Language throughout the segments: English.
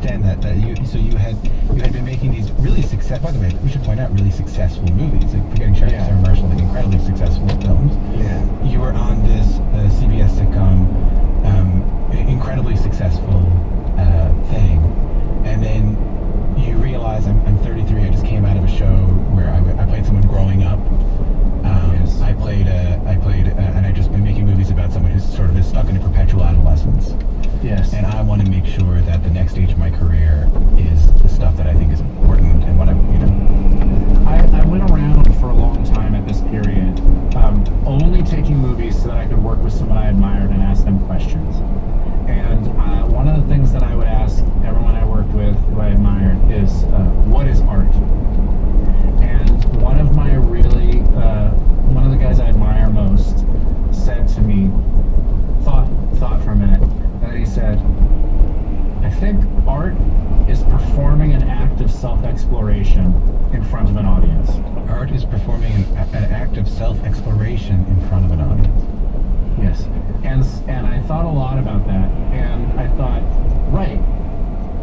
understand that you had been making these really successful. By the way, we should point out really successful movies. Like Forgetting Sarah Marshall, like incredibly successful films. Yeah. You were on this CBS sitcom, incredibly successful thing, and then you realize I'm 33. I just came out of a show where I played someone growing up. Yes. I played, and I've just been making movies about someone who's sort of is stuck in a perpetual adolescence. Yes. And I want to make sure that the next stage of my career is the stuff that I think is important and what I went around for a long time at this period, only taking movies so that I could work with someone I admired and ask them questions. And one of the things that I would ask everyone I worked with who I admired is, what is art? And one of the guys I admire most said to me, thought for a minute, and then he said, I think art is performing an act of self-exploration in front of an audience. Art is performing an act of self-exploration in front of an audience. Yes. And I thought a lot about that, and I thought, right,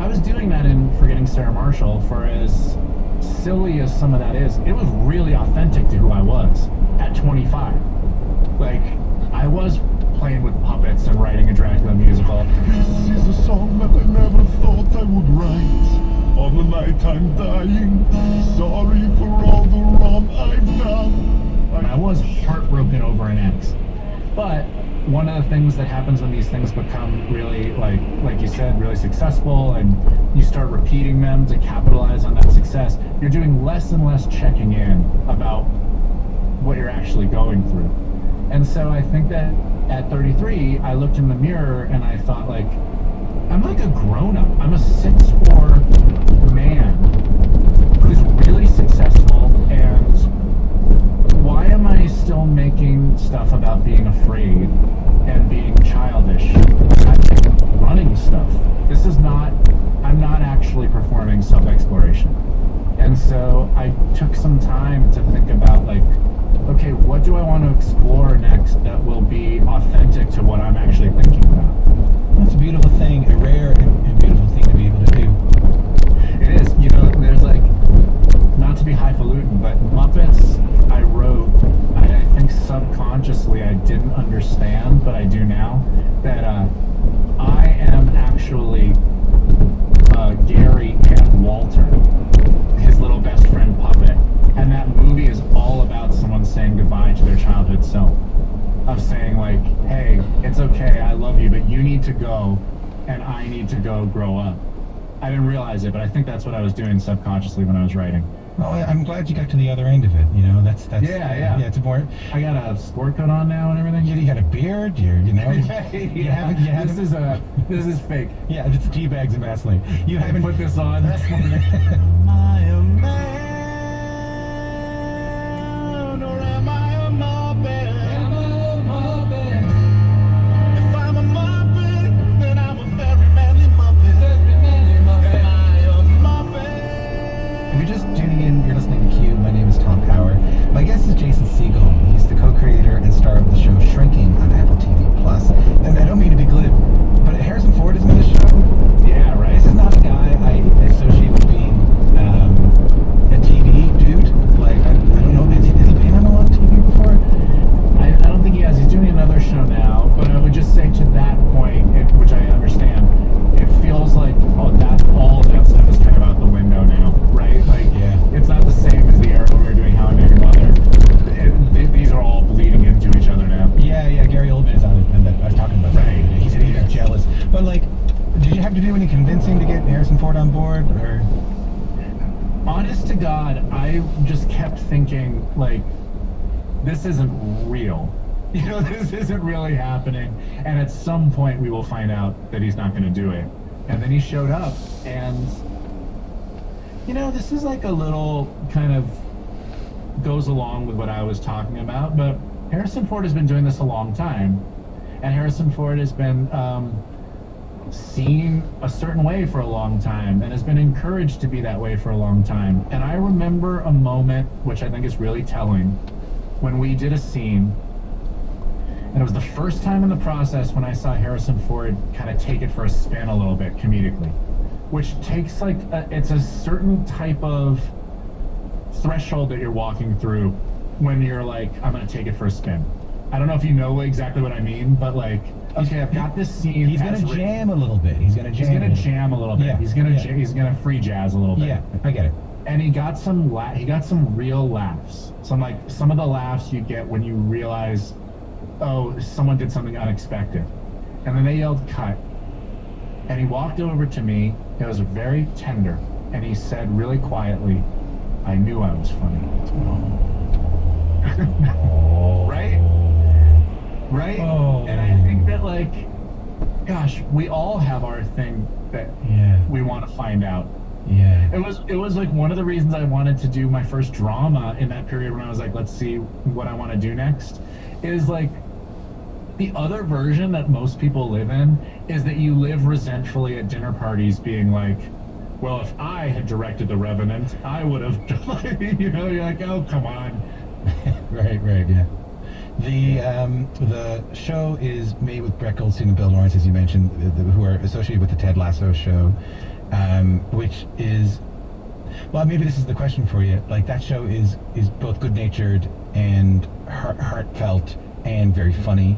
I was doing that in Forgetting Sarah Marshall. For as silly as some of that is, it was really authentic to who I was at 25. Like, I was playing with puppets and writing a Dracula musical. This is a song that I never thought I would write. On the night I'm dying, sorry for all the wrong I've done. I was heartbroken over an ex. But one of the things that happens when these things become really, like you said, really successful, and you start repeating them to capitalize on that success, you're doing less and less checking in about what you're actually going through. And so I think that at 33, I looked in the mirror and I thought, like, I'm like a grown-up. I'm a 6'4" man who's really successful, and why am I still making stuff about being afraid and being childish? I'm running stuff. I'm not actually performing self-exploration. And so I took some time to think about, like, okay, what do I want to explore next that will be authentic to what I'm actually thinking about? That's a beautiful thing, a rare and beautiful thing to be able to do. It is. You know, there's like, not to be highfalutin, but Muppets I wrote, I think subconsciously I didn't understand, but I do now, that I am actually Gary and Walter, his little best friend puppet. And that movie is all about someone saying goodbye to their childhood self. Of saying, like, hey, it's okay, I love you, but you need to go, and I need to go grow up. I didn't realize it, but I think that's what I was doing subconsciously when I was writing. Well, I'm glad you got to the other end of it. You know, that's yeah. It's more. I got a sport coat on now and everything. You got a beard. You know. This is fake. Yeah, it's tea bags and Vaseline. You haven't put this on. Am I a man or am I a Muppet? Am I a Muppet? If I'm a Muppet, then I'm a very manly Muppet. Am I a Muppet? If you're just tuning in, you're listening to Q. My name is Tom Power. My guest is Jason Segel. He's the co-creator and star of the show Shrinking on Apple TV+. And I don't mean to be glib, but Harrison Ford is in this show. Yeah, right. This is not a guy I associate with being a TV dude. Like, I don't know, has he been on a lot of TV before? I don't think he has. He's doing another show now, but I would just say to that point, which I understand, it feels like all of that stuff is kind of out the window now, right? Like, yeah. It's not the same as the era when we were doing How I Met Your Mother. These are all bleeding into each other now. Yeah, Gary Oldman is on it, and I was talking about that. Right. He said he was jealous. But, like, did you have to do any convincing to get Harrison Ford on board, or? Honest to God, I just kept thinking, like, this isn't real. You know, this isn't really happening. And at some point we will find out that he's not going to do it. And then he showed up, and, you know, this is like a little kind of goes along with what I was talking about, but Harrison Ford has been doing this a long time. And Harrison Ford has been seen a certain way for a long time and has been encouraged to be that way for a long time. And I remember a moment, which I think is really telling, when we did a scene, and it was the first time in the process when I saw Harrison Ford kind of take it for a spin a little bit comedically. which takes like it's a certain type of threshold that you're walking through when you're like, I'm gonna take it for a spin. I don't know if you know exactly what I mean, but like, okay, I've got this scene. He's gonna jam a little bit. He's gonna jam a little bit. Yeah. He's gonna free jazz a little bit. Yeah, I get it. And he got some real laughs. Some of the laughs you get when you realize, oh, someone did something unexpected. And then they yelled cut. And he walked over to me. It was very tender. And he said really quietly, I knew I was funny. Right? Right? Oh. And I think that, like, gosh, we all have our thing that we want to find out. Yeah. It was like one of the reasons I wanted to do my first drama in that period when I was like, let's see what I want to do next, is like the other version that most people live in is that you live resentfully at dinner parties being like, well, if I had directed The Revenant, I would have, you know, you're like, oh, come on. Right, yeah. The show is made with Brett Goldstein and Bill Lawrence, as you mentioned, who are associated with the Ted Lasso show, which is, well, maybe this is the question for you. Like, that show is both good-natured and heartfelt and very funny.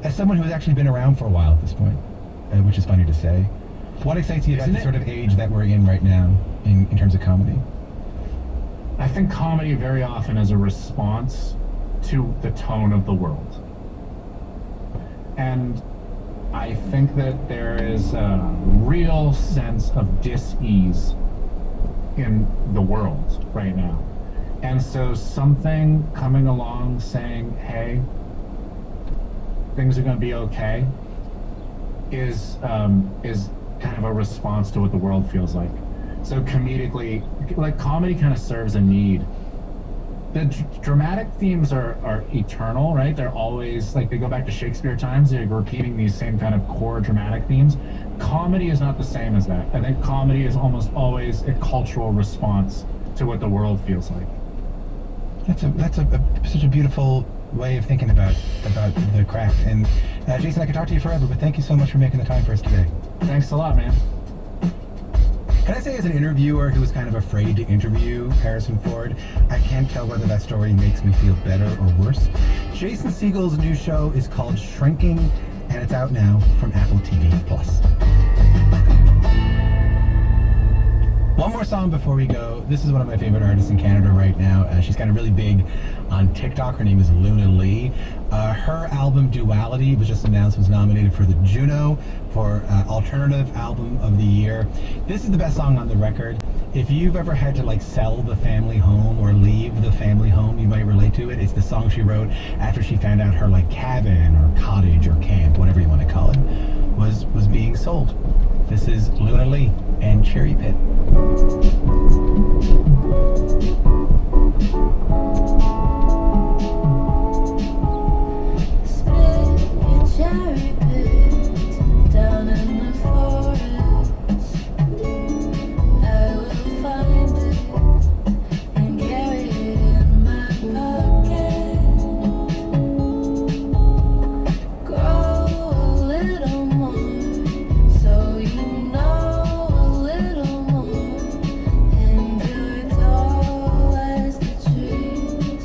As someone who has actually been around for a while at this point, which is funny to say, what excites you about the sort of age that we're in right now in terms of comedy? I think comedy very often is a response to the tone of the world. And I think that there is a real sense of dis-ease in the world right now. And so something coming along saying, hey, things are going to be okay, is kind of a response to what the world feels like. So comedically, like, comedy kind of serves a need. The dramatic themes are eternal, right? They're always, like, they go back to Shakespeare times. They're repeating these same kind of core dramatic themes. Comedy is not the same as that. I think comedy is almost always a cultural response to what the world feels like. That's such a beautiful way of thinking about the craft. And Jason, I could talk to you forever, but thank you so much for making the time for us today. Thanks a lot, man. Can I say, as an interviewer who was kind of afraid to interview Harrison Ford, I can't tell whether that story makes me feel better or worse. Jason Segel's new show is called Shrinking, and it's out now from Apple TV+. One more song before we go. This is one of my favorite artists in Canada right now. She's kind of really big on TikTok. Her name is Luna Lee. Her album Duality was just announced, was nominated for the Juno for Alternative Album of the Year. This is the best song on the record. If you've ever had to, like, sell the family home or leave the family home, you might relate to it. It's the song she wrote after she found out her, like, cabin or cottage or camp, whatever you want to call it, was being sold. This is Luna Lee and Cherry Pit. Cherry pit down in the forest. I will find it and carry it in my pocket. Grow a little more, so you know a little more, and you're tall as the trees.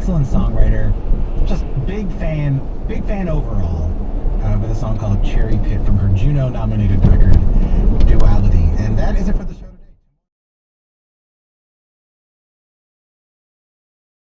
excellent songwriter. Just big fan overall. With a song called Cherry Pit from her Juno-nominated record, Duality. And that is it for the show.